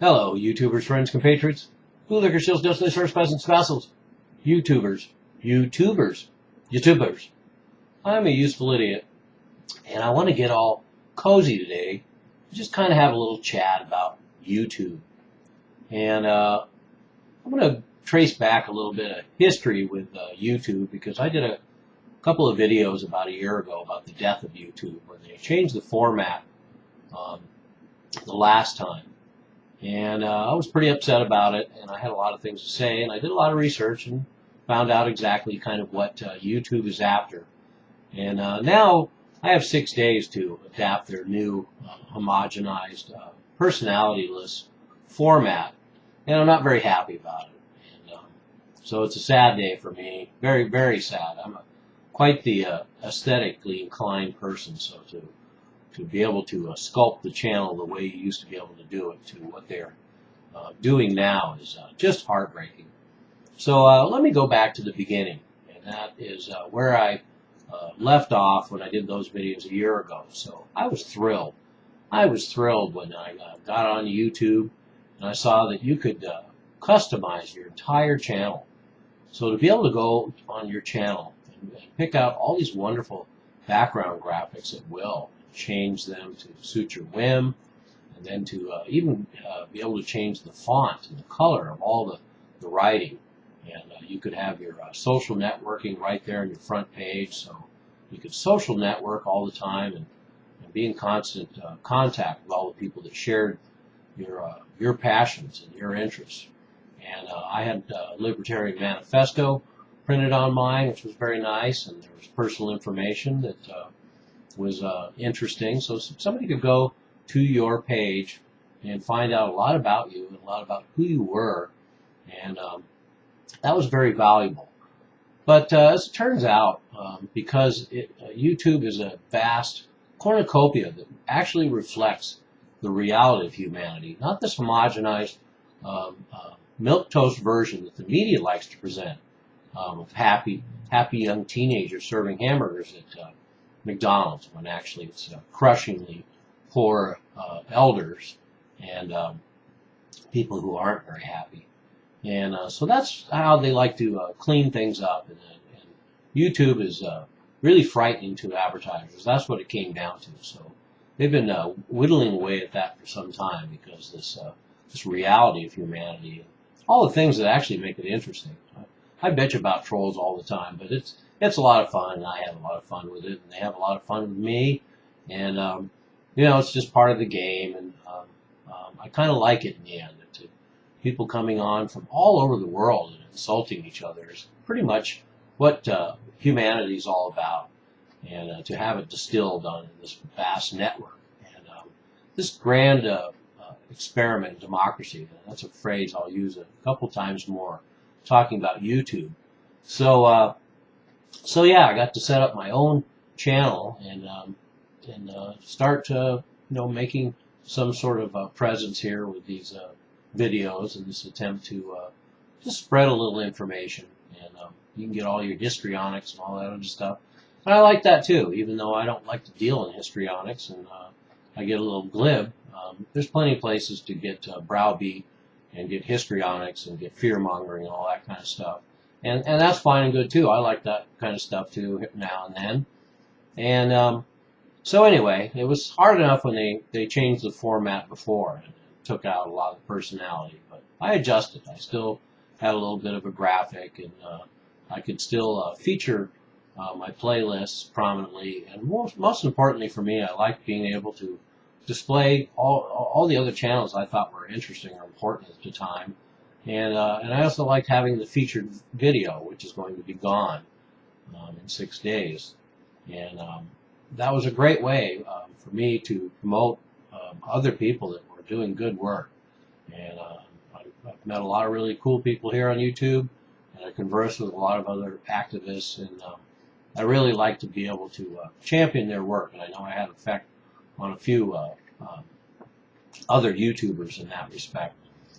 Hello, YouTubers, friends, compatriots, bootlickers, shills, dustless, first peasants, vassals, YouTubers. I'm a useful idiot, and I want to get all cozy today. Just kind of have a little chat about YouTube. And I'm going to trace back a little bit of history with YouTube because I did a couple of videos about a year ago about the death of YouTube, where they changed the format the last time. And I was pretty upset about it, and I had a lot of things to say, and I did a lot of research and found out exactly kind of what YouTube is after. And now I have 6 days to adapt their new homogenized, personality-less format, and I'm not very happy about it. And so it's a sad day for me, very, very sad. I'm quite the aesthetically inclined person, so to be able to sculpt the channel the way you used to be able to do it to what they're doing now is just heartbreaking. So let me go back to the beginning, and that is where I left off when I did those videos a year ago. So I was thrilled. I was thrilled when I got on YouTube and I saw that you could customize your entire channel. So to be able to go on your channel and pick out all these wonderful background graphics at will, change them to suit your whim, and then to even be able to change the font and the color of all the writing. And you could have your social networking right there on your front page, so you could social network all the time and be in constant contact with all the people that shared your passions and your interests. And I had a Libertarian Manifesto printed on mine, which was very nice, and there was personal information that was interesting. So somebody could go to your page and find out a lot about you and a lot about who you were, and that was very valuable. But as it turns out, because YouTube is a vast cornucopia that actually reflects the reality of humanity, not this homogenized milquetoast version that the media likes to present of happy young teenagers serving hamburgers at McDonald's, when actually it's crushingly poor elders and people who aren't very happy. And so that's how they like to clean things up. And YouTube is really frightening to advertisers. That's what it came down to. So they've been whittling away at that for some time, because this reality of humanity and all the things that actually make it interesting. I bitch about trolls all the time, but it's a lot of fun, and I have a lot of fun with it, and they have a lot of fun with me, and it's just part of the game, and I kind of like it in the end. People coming on from all over the world and insulting each other is pretty much what humanity is all about, and to have it distilled on this vast network, and this grand experiment in democracy. That's a phrase I'll use a couple times more, talking about YouTube. So yeah, I got to set up my own channel and start making some sort of presence here with these videos and this attempt to just spread a little information. And you can get all your histrionics and all that other stuff. And I like that too, even though I don't like to deal in histrionics and I get a little glib. There's plenty of places to get browbeat and get histrionics and get fear-mongering and all that kind of stuff. And that's fine and good too. I like that kind of stuff too now and then. And so anyway, it was hard enough when they changed the format before and took out a lot of personality. But I adjusted. I still had a little bit of a graphic, and I could still feature my playlists prominently. And most importantly for me, I liked being able to display all the other channels I thought were interesting or important at the time. And I also liked having the featured video, which is going to be gone in 6 days. And that was a great way for me to promote other people that were doing good work. And I've met a lot of really cool people here on YouTube, and I converse with a lot of other activists, and I really like to be able to champion their work. And I know I had an effect on a few other YouTubers in that respect.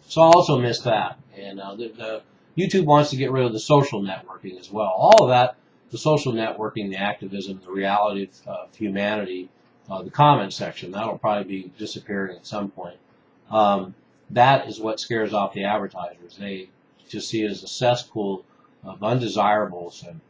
So I also miss that. And the YouTube wants to get rid of the social networking as well. All of that, the social networking, the activism, the reality of humanity, the comment section, that'll probably be disappearing at some point. that is what scares off the advertisers. They just see it as a cesspool of undesirables, and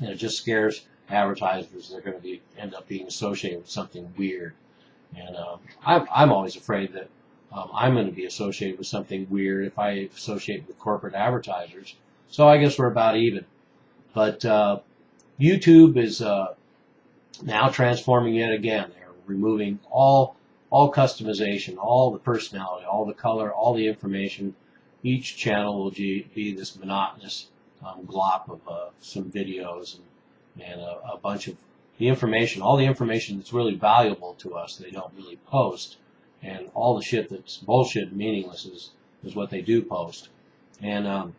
it just scares advertisers. They're going to end up being associated with something weird. And I'm always afraid that I'm going to be associated with something weird if I associate with corporate advertisers. So I guess we're about even. But YouTube is now transforming yet again. They're removing all customization, all the personality, all the color, all the information. Each channel will be this monotonous glop of some videos and a bunch of the information, all the information that's really valuable to us they don't really post, and all the shit that's bullshit and meaningless is what they do post. And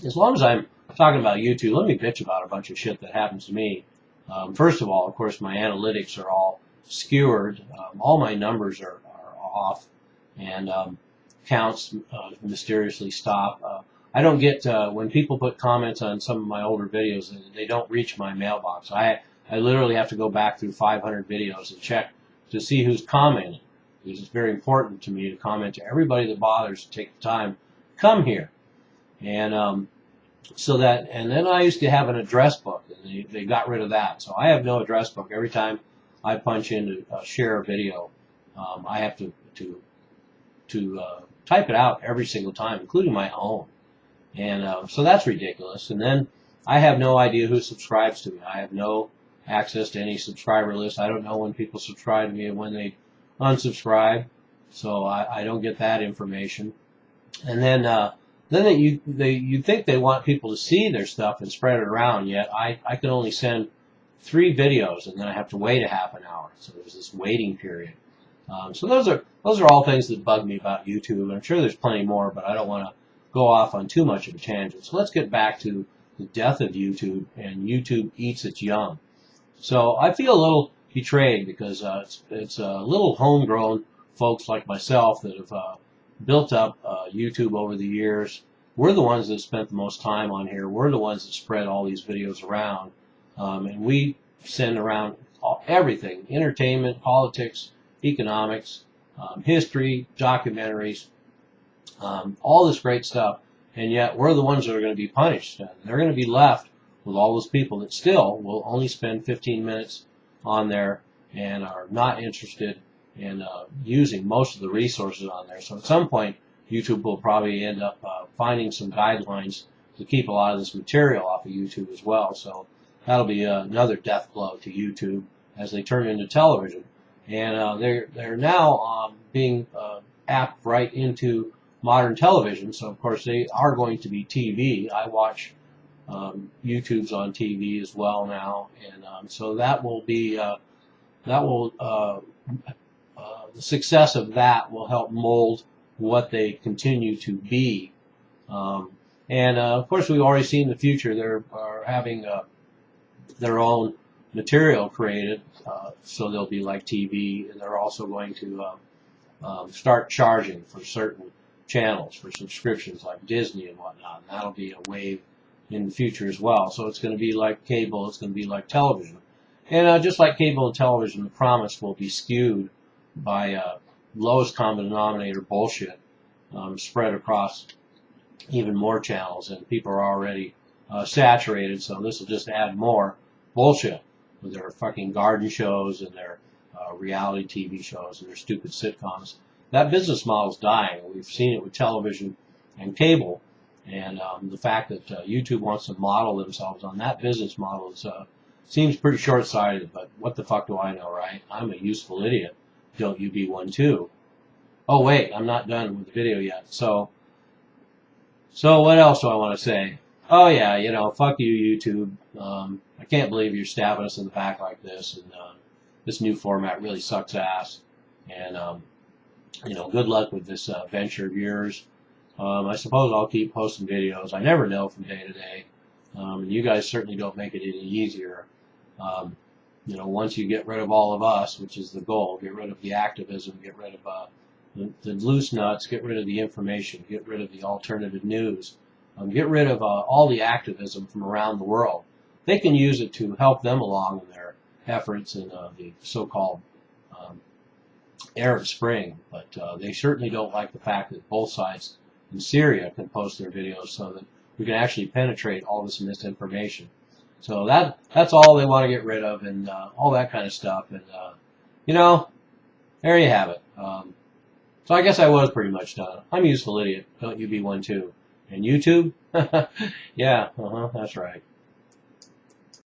as long as I'm talking about YouTube, let me bitch about a bunch of shit that happens to me. First of all, of course, my analytics are all skewered. All my numbers are off, and counts mysteriously stop. I don't get, when people put comments on some of my older videos, they don't reach my mailbox. I literally have to go back through 500 videos and check to see who's commenting, because it's very important to me to comment to everybody that bothers to take the time to come here. And and then I used to have an address book, and they got rid of that. So I have no address book. Every time I punch in to share a video, I have to type it out every single time, including my own. And so that's ridiculous. And then I have no idea who subscribes to me. I have no access to any subscriber list. I don't know when people subscribe to me and when they unsubscribe. So I don't get that information. And then you think they want people to see their stuff and spread it around, yet I can only send 3 videos, and then I have to wait a half an hour. So there's this waiting period. So those are all things that bug me about YouTube. I'm sure there's plenty more, but I don't want to go off on too much of a tangent. So let's get back to the death of YouTube, and YouTube eats its young. So I feel a little betrayed because it's little homegrown folks like myself that have built up YouTube over the years. We're the ones that spent the most time on here. We're the ones that spread all these videos around. And we send around everything: entertainment, politics, economics, history, documentaries, all this great stuff. And yet we're the ones that are going to be punished. And they're going to be left with all those people that still will only spend 15 minutes on there and are not interested in using most of the resources on there. So at some point, YouTube will probably end up finding some guidelines to keep a lot of this material off of YouTube as well. So that'll be another death blow to YouTube as they turn into television. And they're now being apped right into modern television. So of course they are going to be TV. I watch YouTubes on TV as well now, and so that will be the success of that will help mold what they continue to be. And of course, we've already seen the future. They are having their own material created, so they'll be like TV, and they're also going to start charging for certain channels for subscriptions like Disney and whatnot. And that'll be a wave in the future as well. So it's going to be like cable. It's going to be like television. And just like cable and television, the promise will be skewed by lowest common denominator bullshit spread across even more channels. And people are already saturated, so this will just add more bullshit with their fucking garden shows and their reality TV shows and their stupid sitcoms. That business model is dying. We've seen it with television and cable. And the fact that YouTube wants to model themselves on that business model seems pretty short-sighted, but what the fuck do I know, right? I'm a useful idiot. Don't you be one too? Oh, wait, I'm not done with the video yet. So what else do I want to say? Oh, yeah, fuck you, YouTube. I can't believe you're stabbing us in the back like this, and this new format really sucks ass. And, good luck with this venture of yours. I suppose I'll keep posting videos. I never know from day to day. And you guys certainly don't make it any easier. Once you get rid of all of us, which is the goal, get rid of the activism, get rid of the loose nuts, get rid of the information, get rid of the alternative news, get rid of all the activism from around the world. They can use it to help them along in their efforts in the so-called Arab Spring, but they certainly don't like the fact that both sides in Syria can post their videos so that we can actually penetrate all this misinformation. So that's all they want to get rid of, and all that kind of stuff. And you know, there you have it. So I guess I was pretty much done. I'm a useful idiot. Don't you be one too? And YouTube? Yeah, that's right.